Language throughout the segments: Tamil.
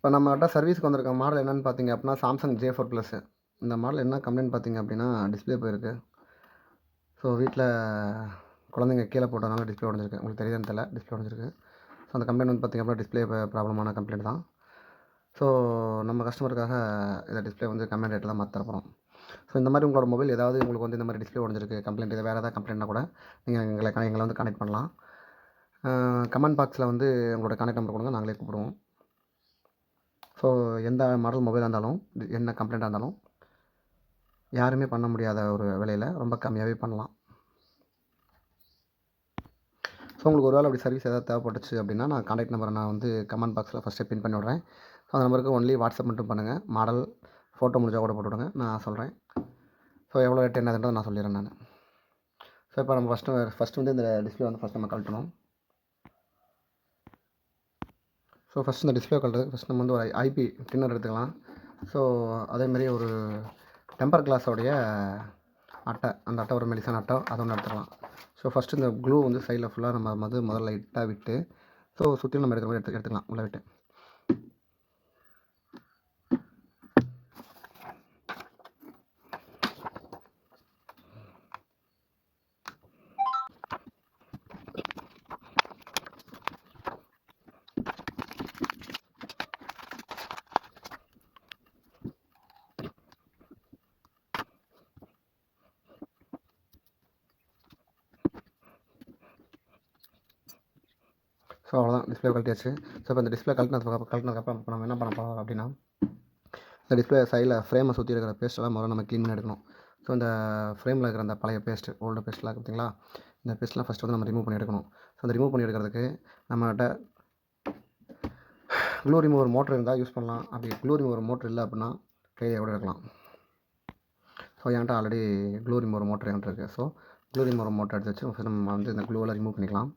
இப்போ நம்மகிட்ட சர்வீஸ்க்கு வந்திருக்க மாடல் என்னென்னு பார்த்தீங்க அப்படின்னா சாம்சங் J4 ப்ளஸ்ஸு. இந்த மாடல் என்ன கம்ப்ளைண்ட் பார்த்தீங்க அப்படின்னா டிஸ்பிளே போயிருக்கு. ஸோ வீட்டில் குழந்தைங்க கீழே போட்டதுனால டிஸ்பிளே உடஞ்சிருக்கு. உங்களுக்கு தெரியுதுன்னு தெரியல, டிஸ்பிளே உடஞ்சிருக்கு. ஸோ அந்த கம்ப்ளைண்ட் வந்து பார்த்திங்க அப்படின்னா டிஸ்பிளே ப்ராப்ளமான கம்ப்ளைண்ட் தான். ஸோ நம்ம கஸ்டமருக்காக இதை டிஸ்பிளே வந்து கம்ப்ளைண்ட் ரேட்டில் தான் மாற்ற போகிறோம். ஸோ இந்த மாதிரி உங்களோட மொபைல் ஏதாவது உங்களுக்கு வந்து இந்த மாதிரி டிஸ்பிளே உடஞ்சிருக்கு கம்ப்ளைண்ட், இது வேறு ஏதாவது கம்ப்ளைண்ட்னா கூட நீங்கள் எங்களை வந்து கான்டெக்ட் பண்ணலாம். கமெண்ட் பாக்ஸில் வந்து உங்களோட கான்டெக்ட் நம்பர் கொடுங்க, நாங்களே கூப்பிடுவோம். ஸோ எந்த மாடல் மொபைலாக இருந்தாலும் என்ன கம்ப்ளைண்ட்டாக இருந்தாலும் யாருமே பண்ண முடியாத ஒரு விலையில் ரொம்ப கம்மியாகவே பண்ணலாம். ஸோ உங்களுக்கு ஒரு வேளை அப்படி சர்வீஸ் ஏதாவது தேவைப்பட்டுச்சு அப்படின்னா நான் கான்டாக்ட் நம்பரை நான் வந்து கமெண்ட் பாக்ஸில் ஃபஸ்ட்டே பின் பண்ணி விட்றேன். ஸோ அந்த நம்பருக்கு ஒன்லி வாட்ஸ்அப் மட்டும் பண்ணுங்கள். மாடல் ஃபோட்டோ முடிஞ்சால் கூட போட்டு விடுங்க, நான் சொல்கிறேன். ஸோ எவ்வளோ ரேட் என்னதுன்றதை நான் சொல்லிடுறேன் நான். ஸோ இப்போ நம்ம ஃபஸ்ட்டு வந்து இந்த டிஸ்பிளே வந்து ஃபஸ்ட் நம்ம கழட்டணும். ஸோ ஃபஸ்ட் இந்த டிஸ்பிளே கழட்டுறதுக்கு ஃபஸ்ட் நம்ம வந்து ஒரு ஐபி டின்னர் எடுத்துக்கலாம். ஸோ அதேமாதிரி ஒரு டெம்பர் கிளாஸோடைய அட்டை, அந்த அட்டை ஒரு மெலிசான அட்டை, அதை ஒன்று எடுத்துக்கலாம். ஸோ ஃபஸ்ட்டு இந்த க்ளூ வந்து சைடில் ஃபுல்லாக நம்ம முதல்ல லைட்டாக விட்டு, ஸோ சுற்றிலும் நம்ம எடுக்கிற மாதிரி எடுத்துக்கலாம் உள்ளே விட்டு. ஸோ அவ்வளோதான், டிஸ்பிளே கழட்டியாச்சு. ஸோ இப்போ இந்த டிஸ்பிளே கழட்டினதுக்கப்புறம் இப்போ நம்ம என்ன பண்ண போகிறோம் அப்படின்னா, இந்த டிஸ்பிளே சைடில் ஃப்ரேமை சுற்றி இருக்கிற பேஸ்ட்டெல்லாம் முதல்ல நம்ம க்ளீன் பண்ணி எடுக்கணும். ஸோ இந்த ஃப்ரேமில் இருக்கிற அந்த பழைய பேஸ்ட்டு, ஓல்டு பேஸ்ட்லாம் பார்த்தீங்களா, இந்த பேஸ்ட்லாம் ஃபஸ்ட்டு வந்து நம்ம ரிமூவ் பண்ணி எடுக்கணும். ஸோ அந்த ரிமூவ் பண்ணி எடுக்கிறதுக்கு நம்மகிட்ட க்ளூ ரிமூவர் மோட்டர் இருந்தால் யூஸ் பண்ணலாம். அப்படி க்ளூ ரிமூவர் மோட்டர் இல்லை அப்படின்னா கையை கூட எடுக்கலாம். ஸோ என்கிட்ட ஆல்ரெடி க்ளூ ரிமூவர் மோட்டர் என்கிட்ட இருக்குது. ஸோ க்ளூ ரிமூவர் மோட்டர் எடுத்து வச்சு ஃபஸ்ட் நம்ம வந்து இந்த க்ளூவெல்லாம் ரிமூவ் பண்ணிக்கலாம்.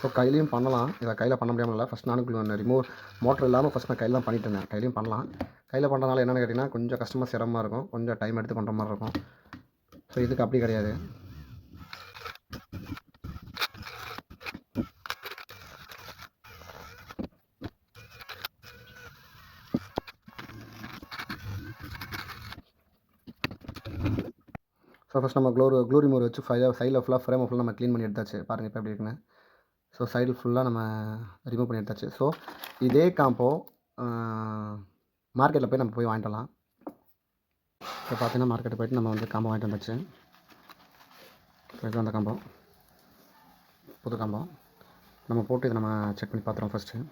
ஸோ கையிலையும் பண்ணலாம், இதை கையில் பண்ண முடியாமல் இல்லை. ஃபஸ்ட் நானும் ரிமூவ் மோட்டர் இல்லாமல் ஃபஸ்ட் நான் கையில் தான் பண்ணிட்டு இருந்தேன். கையிலையும் பண்ணலாம். கையில் பண்ணுறதுனால என்னென்னு கேட்டிங்கன்னா கொஞ்சம் கஷ்டமாக சிரமமாக இருக்கும், கொஞ்சம் டைம் எடுத்து பண்ணுற மாதிரி இருக்கும். ஸோ இதுக்கு அப்படி கிடையாது. ஸோ ஃபஸ்ட் நம்ம க்ளூ ரிமூவர் வச்சு சைடில் ஃபுல்லாக ஃப்ரேமை ஃபுல்லாக நம்ம க்ளீன் பண்ணி எடுத்தாச்சு. பாருங்கள் இப்போ எப்படி இருக்குன்னு. ஸோ சைடில் ஃபுல்லாக நம்ம ரிமூவ் பண்ணி எடுத்தாச்சு. ஸோ இதே காம்போ மார்க்கெட்டில் போய் நம்ம போய் வாங்கிட்டு வரலாம். இப்போ பார்த்தீங்கன்னா மார்க்கெட்டு போய்ட்டு நம்ம வந்து காம்போ வாங்கிட்டு வந்தாச்சு. இதுதான் அந்த காம்போ, புது காம்போ. நம்ம போட்டு இதை நம்ம செக் பண்ணி பார்த்துருவோம் ஃபஸ்ட்டு.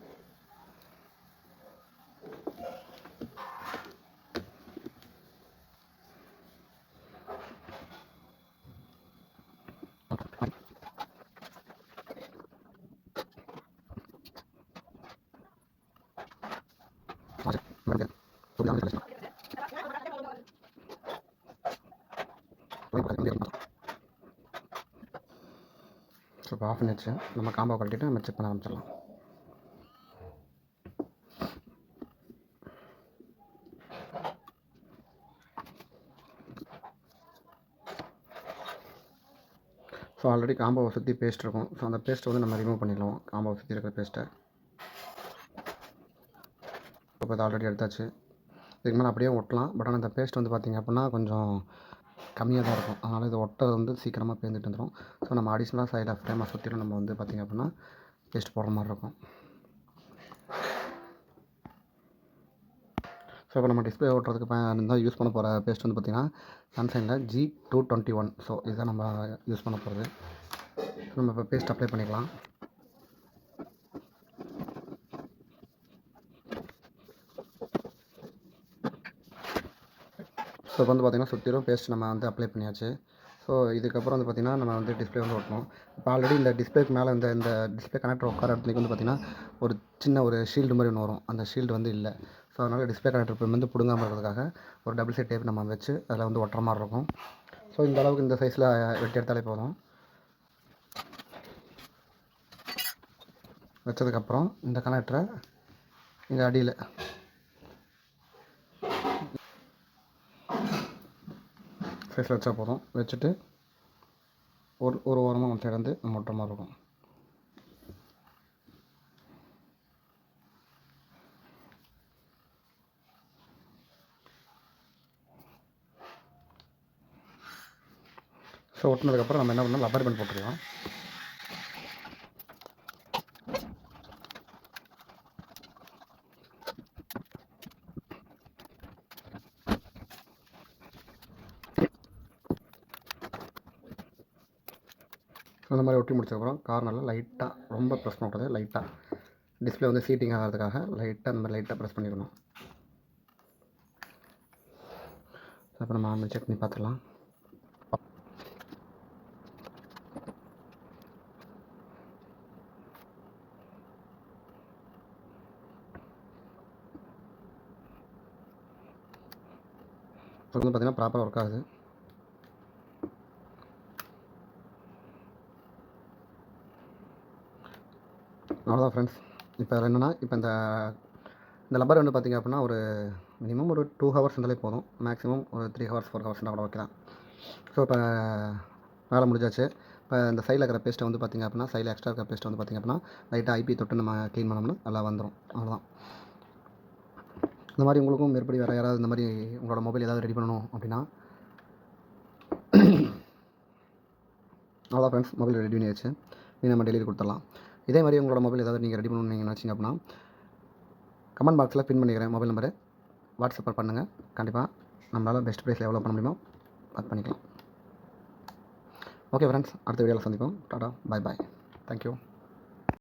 ஸோ இப்போ ஆஃப் பண்ணிடுச்சு. நம்ம காம்போ கழட்டிட்டு நம்ம செக் பண்ண ஆரம்பிச்சிடலாம். ஸோ ஆல்ரெடி காம்போவை சுற்றி பேஸ்ட் இருக்கும். ஸோ அந்த பேஸ்ட்டை வந்து நம்ம ரிமூவ் பண்ணிடலாம், காம்போவை சுற்றி இருக்கிற பேஸ்ட்டை. இப்போ இது ஆல்ரெடி எடுத்தாச்சு. இதுக்கு மேலே அப்படியே ஒட்டலாம். பட் ஆனால் இந்த பேஸ்ட் வந்து பார்த்திங்க அப்படின்னா கொஞ்சம் கம்மியாக தான் இருக்கும். அதனால் இது ஒட்டுறது வந்து சீக்கிரமாக பேர்ந்துட்டு வந்துடும். ஸோ நம்ம அடிஷ்னலாக சைடில் ஃப்ரேமை சுற்றிலும் நம்ம வந்து பார்த்திங்க அப்படின்னா பேஸ்ட் போடுற மாதிரி இருக்கும். ஸோ இப்போ நம்ம டிஸ்பிளே ஓட்டுறதுக்கு இருந்தால் யூஸ் பண்ண போகிற பேஸ்ட் வந்து பார்த்திங்கன்னா சாம்சங்கில் G221. ஸோ இதுதான் நம்ம யூஸ் பண்ண போகிறது. ஸோ நம்ம இப்போ பேஸ்ட் அப்ளை பண்ணிக்கலாம். ஸோ இப்போ வந்து பார்த்திங்கன்னா சுற்றிலும் பேஸ்ட் நம்ம வந்து அப்ளை பண்ணியாச்சு. ஸோ இதுக்கப்புறம் வந்து பார்த்திங்கன்னா நம்ம வந்து டிஸ்பிளே வந்து ஓட்டணும். இப்போ ஆல்ரெடி இந்த டிஸ்பிளேக்கு மேலே இந்த டிஸ்பிளே கனெக்டர் உட்கார இடத்துக்கு வந்து பார்த்திங்கன்னா ஒரு சின்ன ஒரு ஷீல்டு மாதிரி ஒன்று வரும். அந்த ஷீல்டு வந்து இல்லை. ஸோ அதனால் டிஸ்பிளே கனெக்டர் வந்து பிடுங்காமல் இருக்கிறதுக்காக ஒரு டபுள் சைட் டேப் நம்ம வச்சு அதில் வந்து ஒட்டுற மாதிரி இருக்கும். ஸோ இந்த அளவுக்கு இந்த சைஸில் வெட்டி எடுத்தாலே போதும். வச்சதுக்கப்புறம் இந்த கனெக்டரை இங்கே அடியில் சைஸில் வச்சா போதும். வச்சுட்டு ஒரு ஓரமாக ஒன் சைடு வந்து நம்ம ஒட்டுற மாதிரி இருக்கும். ஸோ ஒட்டினதுக்கப்புறம் நம்ம என்ன பண்ணலாம், ரப்பர் பேண்ட் போட்டுக்கலாம். ஸோ இந்த மாதிரி ஒட்டி முடிச்சதுக்கப்புறம் கார்னரில் லைட்டாக, ரொம்ப ப்ரெஸ் பண்ணக்கூடாது, லைட்டாக டிஸ்பிளே வந்து சீட்டிங் ஆகிறதுக்காக லைட்டாக இந்த மாதிரி லைட்டாக ப்ரெஸ் பண்ணிக்கணும். அப்போ நம்ம ஆன் செக் பண்ணி பார்த்துக்கலாம். இப்போ வந்து பார்த்திங்கன்னா ப்ராப்பராக ஒர்க் ஆகுது. அவ்வளோதான் ஃப்ரெண்ட்ஸ். இப்போ என்னென்னா, இப்போ இந்த லப்பர் வந்து பார்த்திங்க அப்படின்னா ஒரு மினிமம் ஒரு 2 ஹவர்ஸ் இருந்தாலே போதும். மேக்ஸிமம் ஒரு 3 ஹவர்ஸ் 4 ஹவர்ஸ் இருந்தால் கூட ஓகே தான். ஸோ இப்போ வேலை முடிஞ்சாச்சு. இப்போ இந்த சைடில் இருக்கிற பேஸ்ட்டை வந்து பார்த்திங்க அப்படின்னா, சைடில் எக்ஸ்ட்ரா இருக்கிற பேஸ்ட்டை வந்து பார்த்திங்க அப்படின்னா லைட்டாக ஐபி தொட்டு நம்ம க்ளீன் பண்ணோம்னா நல்லா வந்துடும். அவ்வளோதான். இந்த மாதிரி உங்களுக்கும் மேற்படி வேறு யாராவது இந்த மாதிரி உங்களோட மொபைல் ஏதாவது ரெடி பண்ணணும் அப்படின்னா, அவ்வளோதான் ஃப்ரெண்ட்ஸ், மொபைல் ரெடி பண்ணியாச்சு. நீ நம்ம டெலிவரி கொடுத்துடலாம். இதே மாதிரி உங்களோட மொபைல் ஏதாவது நீங்கள் ரெடி பண்ணணும்னு நீங்கள் நினச்சிங்க அப்படின்னா கமெண்ட் பாக்ஸில் பின் பண்ணிக்கிறேன் மொபைல் நம்பரு. வாட்ஸ்அப் பண்ணுங்கள். கண்டிப்பாக நம்மளால் பெஸ்ட் ப்ரைஸில் எவ்வளோ பண்ண முடியுமோ அது பண்ணிக்கலாம். ஓகே ஃப்ரெண்ட்ஸ், அடுத்த வீடியோவில் சந்திப்போம். Tata, bye bye, thank you.